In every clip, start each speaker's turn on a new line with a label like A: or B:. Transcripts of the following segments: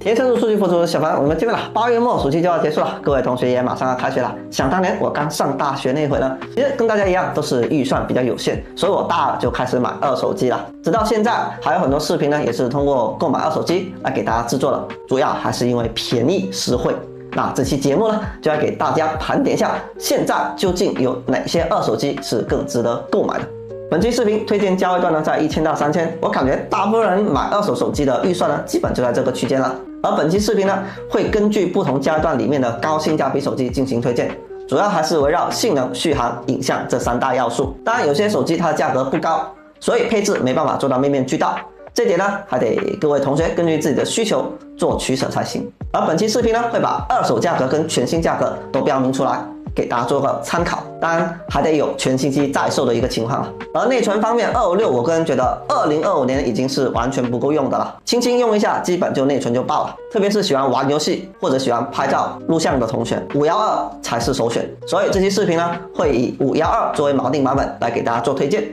A: 天生数据付出，小凡，我们见面了。8月末暑期就要结束了，各位同学也马上要开学了。想当年我刚上大学那会呢，其实跟大家一样，都是预算比较有限，所以我大二就开始买二手机了。直到现在，还有很多视频呢，也是通过购买二手机来给大家制作的，主要还是因为便宜实惠。那这期节目呢，就要给大家盘点一下，现在究竟有哪些二手机是更值得购买的。本期视频推荐价位段呢在1000到3000，我感觉大部分人买二手手机的预算呢基本就在这个区间了。而本期视频呢会根据不同价位段里面的高性价比手机进行推荐，主要还是围绕性能、续航、影像这3大要素。当然有些手机它的价格不高，所以配置没办法做到面面俱到，这点呢还得各位同学根据自己的需求做取舍才行。而本期视频呢会把二手价格跟全新价格都标明出来，给大家做个参考，当然还得有全新机在售的一个情况。而内存方面，256我个人觉得2025年已经是完全不够用的了，轻轻用一下基本就内存就爆了，特别是喜欢玩游戏或者喜欢拍照录像的同学，512才是首选。所以这期视频呢会以512作为锚定版本来给大家做推荐。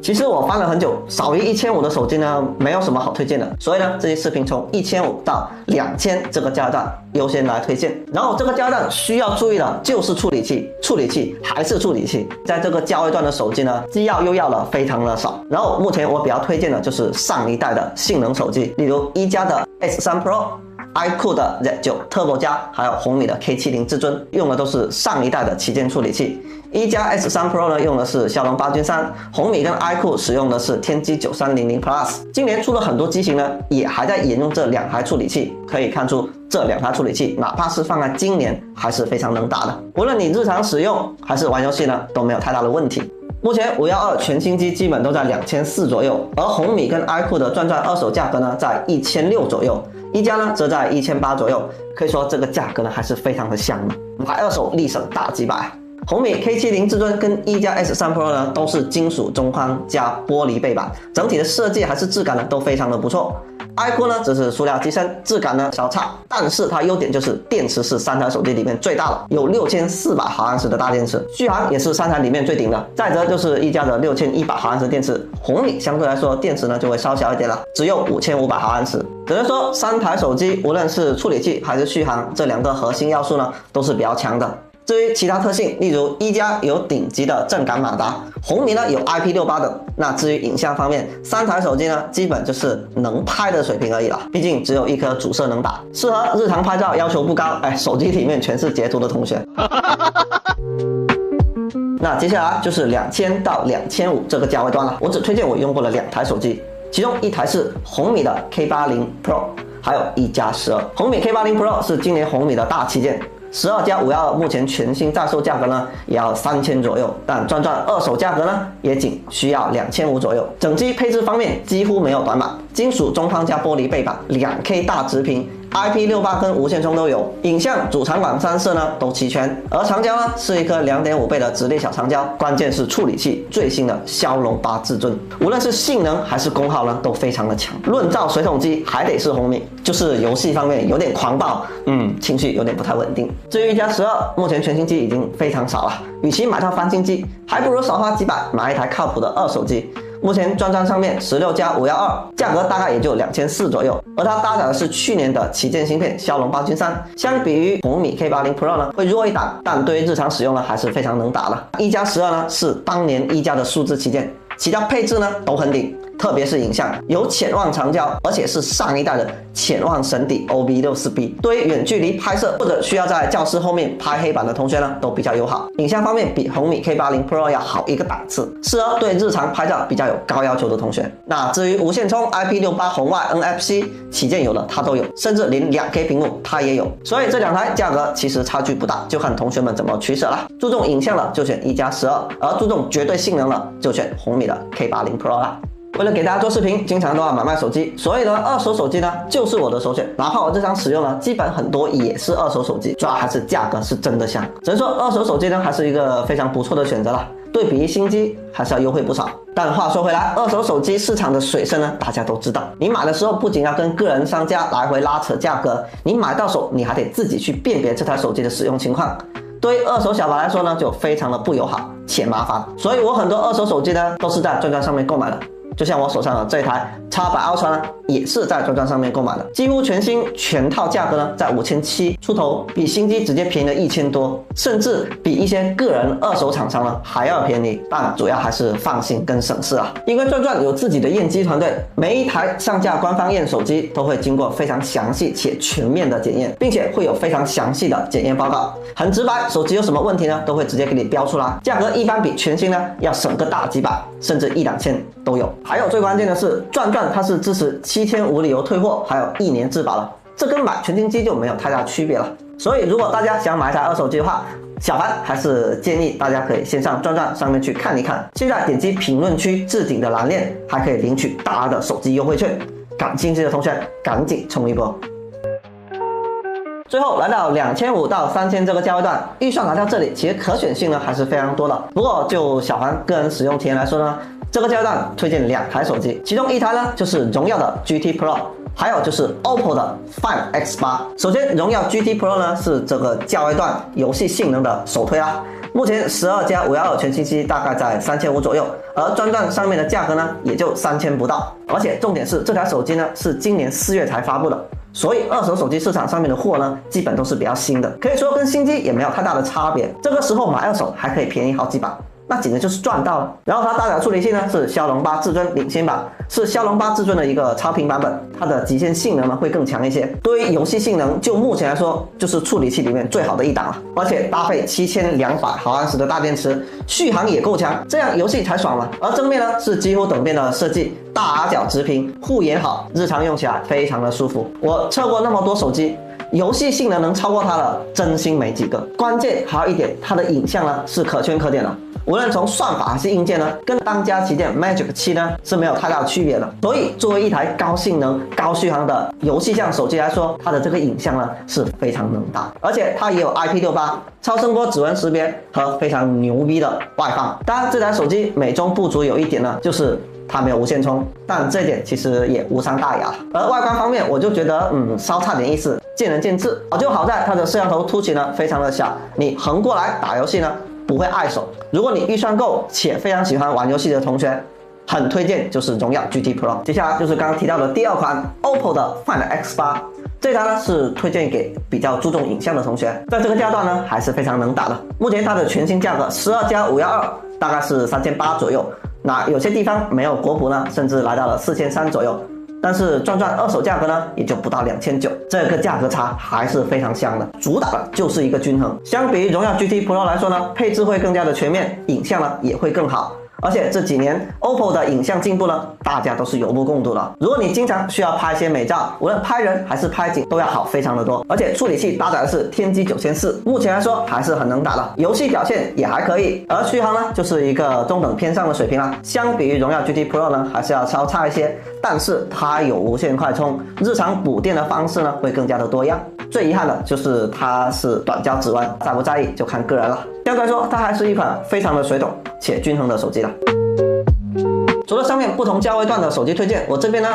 A: 其实我翻了很久，少于1500的手机呢没有什么好推荐的，所以呢这期视频从1500到2000这个价段优先来推荐。然后这个价段需要注意的就是处理器，处理器还是处理器，在这个价位段的手机呢既要又要的非常的少。然后目前我比较推荐的就是上一代的性能手机，例如一加的 S3 Pro、iQOO 的 Z9 Turbo 加，还有红米的 K70 至尊，用的都是上一代的旗舰处理器。一加 S3 Pro 呢用的是骁龙8 Gen 3，红米跟 iQOO 使用的是天玑9300 Plus。今年出了很多机型呢，也还在沿用这2台处理器，可以看出这2台处理器哪怕是放在今年还是非常能打的，无论你日常使用还是玩游戏呢都没有太大的问题。目前512全新机基本都在2400左右，而红米跟 iQOO 的转二手价格呢在1600左右，一加呢则在1800左右，可以说这个价格呢还是非常的香的，买二手立省大几百。红米 K70 至尊跟一加 S3 Pro 呢都是金属中框加玻璃背板，整体的设计还是质感呢都非常的不错。iQOO 呢只是塑料机身，质感呢稍差，但是它优点就是电池是3台手机里面最大的，有6400毫安时的大电池，续航也是3台里面最顶的。再则就是一加的6100毫安时电池，红米相对来说电池呢就会稍小一点了，只有5500毫安时。只能说3台手机无论是处理器还是续航这2个核心要素呢都是比较强的。至于其他特性，例如一加有顶级的正感马达，红米呢有 IP68 的。那至于影像方面，3台手机呢基本就是能拍的水平而已了，毕竟只有一颗主摄能打，适合日常拍照要求不高，手机里面全是截图的同学。那接下来就是2000到2500这个价位段了，我只推荐我用过的2台手机，其中一台是红米的 K80 Pro， 还有一加12。红米 K80 Pro 是今年红米的大旗舰，12加512目前全新在售价格呢也要3000左右，但转二手价格呢也仅需要2500左右。整机配置方面几乎没有短板，金属中框加玻璃背板，2K 大直屏，IP68跟无线充都有，影像、主场馆3摄呢都齐全，而长焦呢是一颗2.5倍的直列小长焦，关键是处理器最新的骁龙8至尊，无论是性能还是功耗呢都非常的强。论造水桶机还得是红米，就是游戏方面有点狂暴，情绪有点不太稳定。至于一加12，目前全新机已经非常少了，与其买套翻新机，还不如少花几百买一台靠谱的二手机。目前专站上面16加512价格大概也就2400左右，而它搭载的是去年的旗舰芯片骁龙8 Gen 3，相比于红米 K80 Pro 呢会弱一档，但对于日常使用呢还是非常能打的。一加12呢是当年一加的数字旗舰，其他配置呢都很顶，特别是影像有潜望长焦，而且是上一代的潜望神底 OB64B， 对于远距离拍摄或者需要在教室后面拍黑板的同学呢都比较友好。影像方面比红米 K80 Pro 要好一个档次，适合对日常拍照比较有高要求的同学。那至于无线充 IP68 红外 NFC 旗舰有的它都有，甚至连 2K 屏幕它也有，所以这2台价格其实差距不大，就看同学们怎么取舍了。注重影像了就选一加12，而注重绝对性能了就选红米的 K80 Pro 啦。为了给大家做视频，经常都要买卖手机，所以呢，二手手机呢就是我的首选。哪怕我日常使用呢，基本很多也是二手手机，主要还是价格是真的香。只能说二手手机呢还是一个非常不错的选择了，对比新机还是要优惠不少。但话说回来，二手手机市场的水深呢，大家都知道。你买的时候不仅要跟个人商家来回拉扯价格，你买到手你还得自己去辨别这台手机的使用情况。对于二手小白来说呢，就非常的不友好且麻烦。所以我很多二手手机呢都是在转转上面购买的。就像我手上的这台 X100 Ultra 呢，也是在转转上面购买的，几乎全新全套价格呢在5700出头，比新机直接便宜了1000多，甚至比一些个人二手厂商呢还要便宜。但主要还是放心跟省事啊，因为转转有自己的验机团队，每一台上架官方验手机都会经过非常详细且全面的检验，并且会有非常详细的检验报告，很直白，手机有什么问题呢，都会直接给你标出来，价格一般比全新呢要省个大几百，甚至1、2千都有。还有最关键的是，转转它是支持7天无理由退货，还有1年质保了，这跟买全新机就没有太大区别了。所以如果大家想买一台二手机的话，小凡还是建议大家可以先上转转上面去看一看，现在点击评论区置顶的蓝链，还可以领取大额的手机优惠券，感兴趣的同学赶紧冲一波。最后来到2500到3000这个价位段，预算来到这里，其实可选性呢还是非常多的。不过就小凡个人使用体验来说呢，这个价位段推荐2台手机，其中一台呢就是荣耀的 GT Pro， 还有就是 OPPO 的 Find X8。首先，荣耀 GT Pro 呢是这个价位段游戏性能的首推啦。目前12+512全新机大概在3500左右，而转转上面的价格呢也就3000不到。而且重点是这台手机呢是今年4月才发布的，所以二手手机市场上面的货呢基本都是比较新的，可以说跟新机也没有太大的差别。这个时候买二手还可以便宜好几百，那简直就是赚到了。然后它搭载处理器呢是骁龙8至尊领先版，是骁龙8至尊的一个超频版本，它的极限性能呢会更强一些。对于游戏性能，就目前来说就是处理器里面最好的一档了，而且搭配7200毫安时的大电池，续航也够强，这样游戏才爽嘛。而正面呢是几乎等边的设计，大角直屏，护眼好，日常用起来非常的舒服。我测过那么多手机，游戏性能能超过它的真心没几个。关键还有一点，它的影像呢是可圈可点的，无论从算法还是硬件呢，跟当家旗舰 Magic 7呢是没有太大的区别的。所以作为一台高性能、高续航的游戏向手机来说，它的这个影像呢是非常能打，而且它也有 IP68 超声波指纹识别和非常牛逼的外放。当然，这台手机美中不足有一点呢，就是它没有无线充，但这点其实也无伤大雅。而外观方面，我就觉得稍差点意思，见仁见智。好就好在它的摄像头凸起呢非常的小，你横过来打游戏呢不会碍手。如果你预算够且非常喜欢玩游戏的同学，很推荐就是荣耀 GT Pro。接下来就是刚刚提到的第二款 OPPO 的 Find X8，这台呢是推荐给比较注重影像的同学，在这个价段呢还是非常能打的。目前它的全新价格12+512大概是3800左右，那有些地方没有国补呢，甚至来到了4300左右。但是转转二手价格呢也就不到2900，这个价格差还是非常香的。主打的就是一个均衡。相比于荣耀 GT Pro 来说呢，配置会更加的全面，影像呢也会更好。而且这几年 OPPO 的影像进步呢，大家都是有目共睹的。如果你经常需要拍一些美照，无论拍人还是拍景都要好非常的多。而且处理器搭载的是天玑9004，目前来说还是很能打的，游戏表现也还可以。而续航呢，就是一个中等偏上的水平啦。相比于荣耀 GT Pro 呢，还是要稍差一些，但是它有无线快充，日常补电的方式呢会更加的多样。最遗憾的就是它是短焦指纹，在不在意就看个人了。相对来说，它还是一款非常的水懂且均衡的手机了。除了上面不同价位段的手机推荐，我这边呢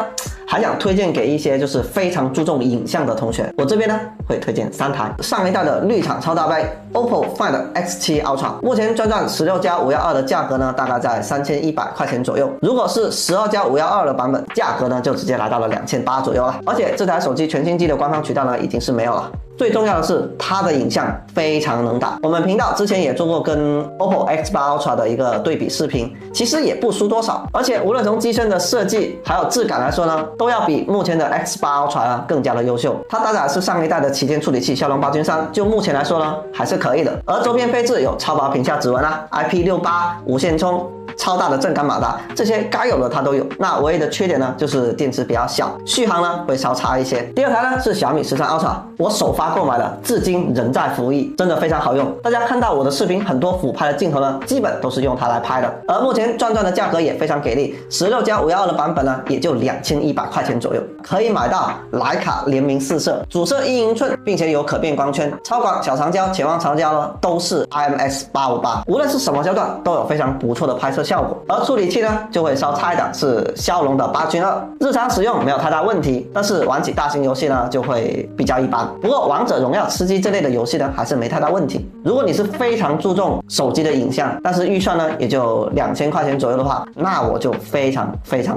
A: 还想推荐给一些就是非常注重影像的同学。我这边呢会推荐3台。上一代的绿厂超大杯 OPPO Find X7 Ultra， 目前转转16+512的价格呢大概在3100块钱左右。如果是12+512的版本，价格呢就直接来到了2800左右了。而且这台手机全新机的官方渠道呢已经是没有了。最重要的是它的影像非常能打，我们频道之前也做过跟 OPPO X8 Ultra 的一个对比视频，其实也不输多少。而且无论从机身的设计还有质感来说呢，都要比目前的 X8 Ultra 呢更加的优秀。它搭载的是上一代的旗舰处理器骁龙8 Gen 3，就目前来说呢还是可以的。而周边配置有超薄屏下指纹IP68 无线充，超大的震感马达，这些该有的它都有。那唯一的缺点呢，就是电池比较小，续航呢会稍差一些。第二台呢是小米13 Ultra， 我首发购买的，至今仍在服役，真的非常好用。大家看到我的视频，很多俯拍的镜头呢，基本都是用它来拍的。而目前转转的价格也非常给力，16+512的版本呢，也就2100块钱左右，可以买到徕卡联名4摄，主摄1英寸，并且有可变光圈，超广小长焦、潜望长焦呢都是 IMX858，无论是什么焦段都有非常不错的拍摄效果。而处理器呢就会稍差一档，是骁龙的8 Gen 2，日常使用没有太大问题，但是玩起大型游戏呢就会比较一般。难。不过王者荣耀、吃鸡这类的游戏呢，还是没太大问题。如果你是非常注重手机的影像，但是预算呢也就2000块钱左右的话，那我就非常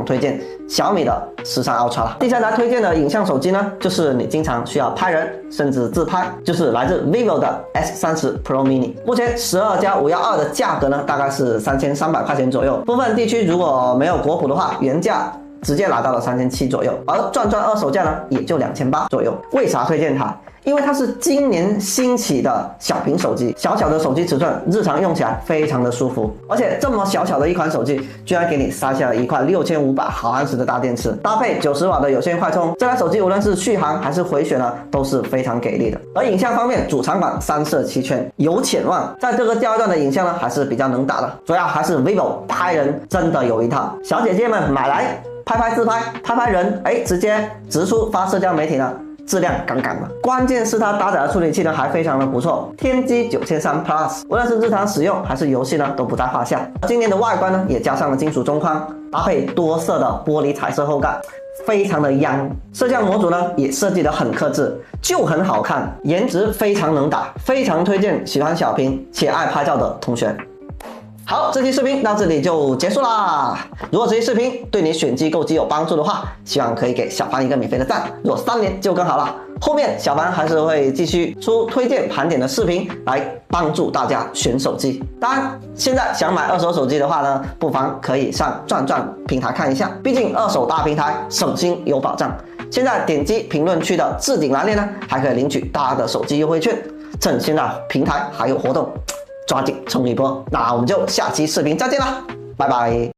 A: 推荐小米的13 Ultra 了。第三台推荐的影像手机呢，就是你经常需要拍人甚至自拍，就是来自 vivo 的 S30 Pro Mini。目前12+512的价格呢，大概是3300块钱左右。部分地区如果没有国普的话，原价直接拿到了3700左右，而转二手价呢，也就2800左右。为啥推荐它？因为它是今年兴起的小屏手机，小的手机尺寸，日常用起来非常的舒服。而且这么小的一款手机，居然给你塞下了一块6500毫安时的大电池，搭配90瓦的有线快充，这台手机无论是续航还是回旋呢，都是非常给力的。而影像方面，主长管3摄齐全，有潜望，在这个焦段的影像呢，还是比较能打的。主要还是 vivo 拍人真的有一套，小姐姐们买来拍自拍，拍人，直接直出发社交媒体呢，质量杠杠的。关键是它搭载的处理器呢还非常的不错，天玑9300 Plus， 无论是日常使用还是游戏呢都不在话下。今年的外观呢也加上了金属中框，搭配多色的玻璃彩色后盖，非常的央。摄像模组呢也设计得很克制，就很好看，颜值非常能打，非常推荐喜欢小屏且爱拍照的同学。好，这期视频到这里就结束啦。如果这期视频对你选机购机有帮助的话，希望可以给小凡一个免费的赞，如果3连就更好了。后面小凡还是会继续出推荐盘点的视频来帮助大家选手机。当然，现在想买二手手机的话呢，不妨可以上转平台看一下，毕竟二手大平台省心有保障。现在点击评论区的置顶栏列呢，还可以领取大家的手机优惠券，趁现在平台还有活动，抓紧冲一波。那我们就下期视频再见啦，拜拜。